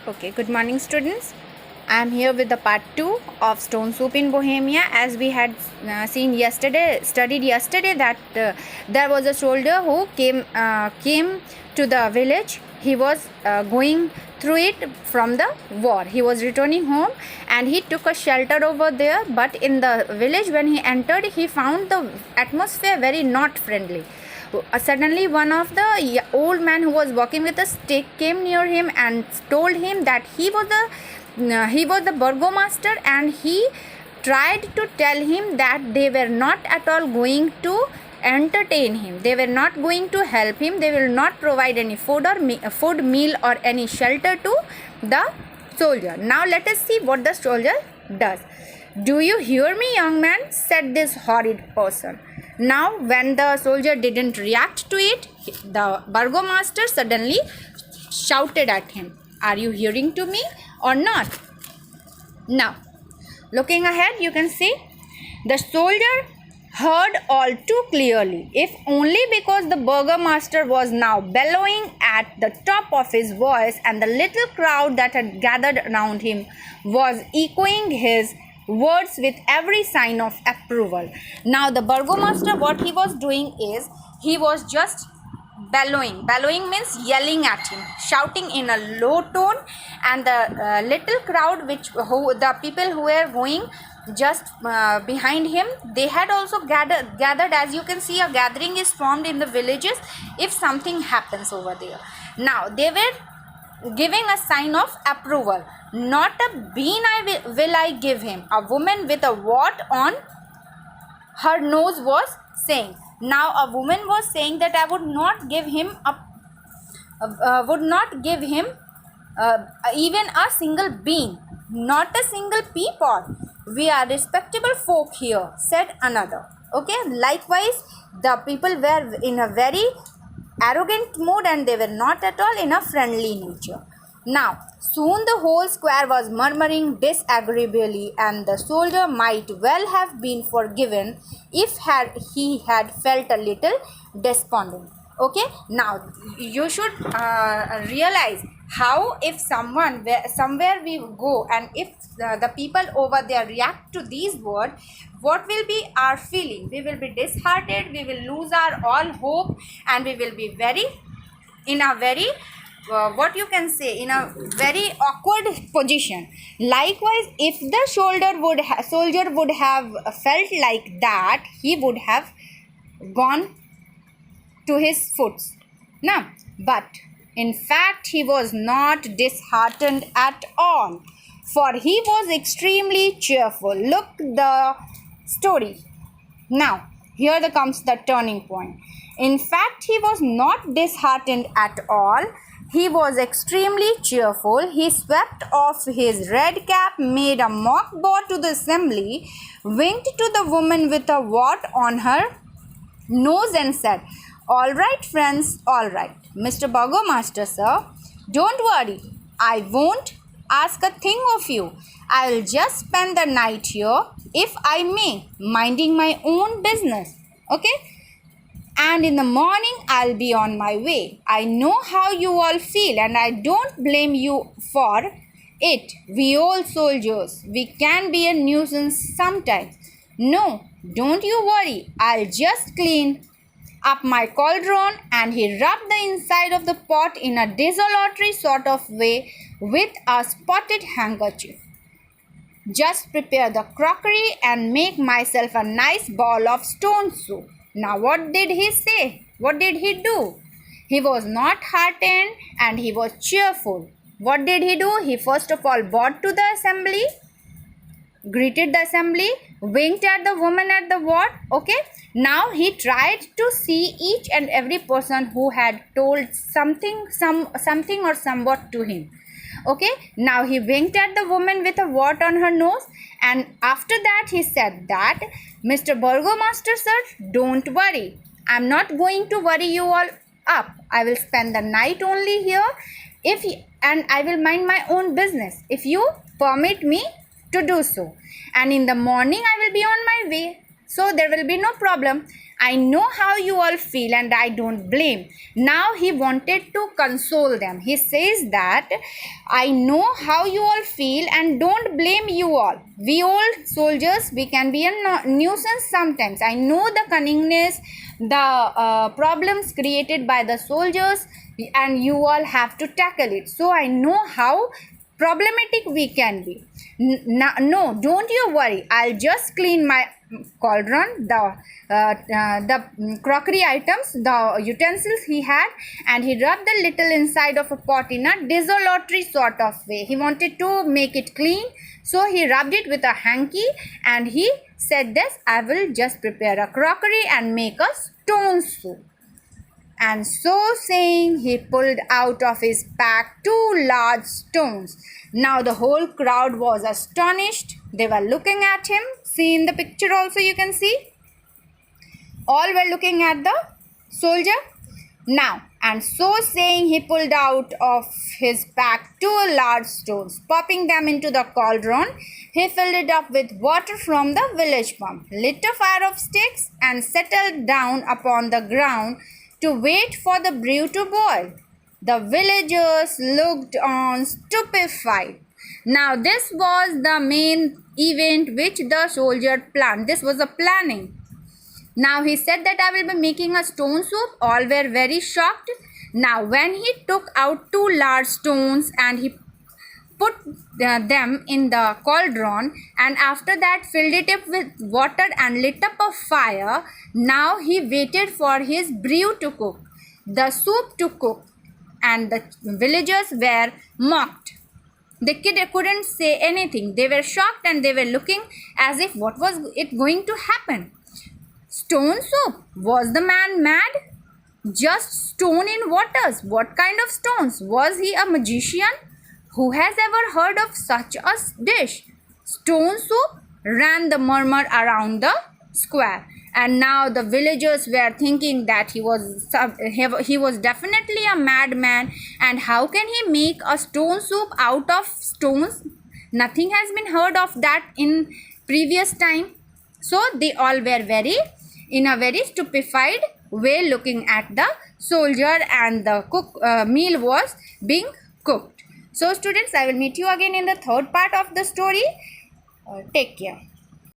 Okay, good morning, students. I am here with the part 2 of Stone Soup in Bohemia. As we had studied yesterday, that there was a soldier who came to the village. He was going through it from the war. He was returning home and he took a shelter over there. But in the village, when he entered, he found the atmosphere very not friendly. Suddenly one of the old man who was walking with a stick came near him and told him that he was the burgomaster, and he tried to tell him that they were not at all going to entertain him, they were not going to help him, they will not provide any food, meal or any shelter to the soldier. Now let us see what the soldier does. "Do you hear me, young man?" said this horrid person. Now when the soldier didn't react to it, the burgomaster suddenly shouted at him, "Are you hearing to me or not?" Now looking ahead, you can see the soldier heard all too clearly, if only because the burgomaster was now bellowing at the top of his voice, and the little crowd that had gathered around him was echoing his words with every sign of approval. Now the burgomaster, what he was doing is, he was just bellowing means yelling at him, shouting in a low tone, and the little crowd the people who were going just behind him, they had also gathered. As you can see, a gathering is formed in the villages if something happens over there. Now they were giving a sign of approval. "Not a bean will I give him," a woman with a wart on her nose was saying. Now a woman was saying that I would not give him even a single bean, not a single pea pod. "We are respectable folk here," said another. Okay, likewise the people were in a very arrogant mood, and they were not at all in a friendly nature. Now soon the whole square was murmuring disagreeably, and the soldier might well have been forgiven if he had felt a little despondent. Okay, now you should realize how, if somewhere we go, and if the people over there react to these words, what will be our feeling? We will be disheartened, we will lose our all hope, and we will be in a very what you can say, in a very awkward position. Likewise, if the soldier would have felt like that, he would have gone to his foots. Now, but in fact he was not disheartened at all, for he was extremely cheerful. Look the story. Now here comes the turning point. In fact, he was not disheartened at all. He was extremely cheerful. He swept off his red cap, made a mock bow to the assembly, winked to the woman with a wart on her nose, and said, "All right, friends, all right. Mr. Burgomaster, sir, don't worry. I won't ask a thing of you. I'll just spend the night here, if I may, minding my own business. Okay? And in the morning I'll be on my way. I know how you all feel, and I don't blame you for it. We old soldiers, we can be a nuisance sometimes. No, don't you worry. I'll just clean up my cauldron," and he rubbed the inside of the pot in a desultory sort of way with a spotted handkerchief. "Just prepare the crockery and make myself a nice bowl of stone soup." Now what did he say? What did he do? He was not heartened, and he was cheerful. What did he do? He first of all bowed to the assembly, greeted the assembly, winked at the woman at the ward. Okay, now he tried to see each and every person who had told something or somewhat to him. Okay, now he winked at the woman with a wart on her nose, and after that he said that, "Mr. Burgomaster, sir, don't worry. I'm not going to worry you all up. I will spend the night only here, and I will mind my own business, if you permit me to do so. And in the morning I will be on my way, so there will be no problem. I know how you all feel and I don't blame. Now he wanted to console them. He says that I know how you all feel and don't blame you all. We old soldiers, we can be a nuisance sometimes. I know the cunningness, the problems created by the soldiers, and you all have to tackle it. So I know how problematic we can be. No, don't you worry. I'll just clean my cauldron, the crockery items, the utensils he had, and he rubbed the little inside of a pot in a desultory sort of way. He wanted to make it clean, so he rubbed it with a hanky, and he said this, I will just prepare a crockery and make a stone soup. And so saying, he pulled out of his pack 2 large stones. Now the whole crowd was astonished. They were looking at him. See in the picture also you can see. All were looking at the soldier. Now, and so saying, he pulled out of his pack 2 large stones. Popping them into the cauldron, he filled it up with water from the village pump, lit a fire of sticks, and settled down upon the ground to wait for the brew to boil. The villagers looked on stupefied. Now this was the main event which the soldier planned. This was a planning. Now he said that I will be making a stone soup. All were very shocked. Now when he took out 2 large stones and he put them in the cauldron, and after that filled it up with water and lit up a fire, now he waited for his brew to cook, the soup to cook, and the villagers were mocked. They couldn't say anything. They were shocked and they were looking as if what was it going to happen. Stone soup? Was the man mad? Just stone in waters. What kind of stones? Was he a magician? Who has ever heard of such a dish? Stone soup? Ran the murmur around the square. And now the villagers were thinking that he was definitely a madman, and how can he make a stone soup out of stones? Nothing has been heard of that in previous time. So they all were in a very stupefied way looking at the soldier, and the meal was being cooked. So students, I will meet you again in the third part of the story. Take care.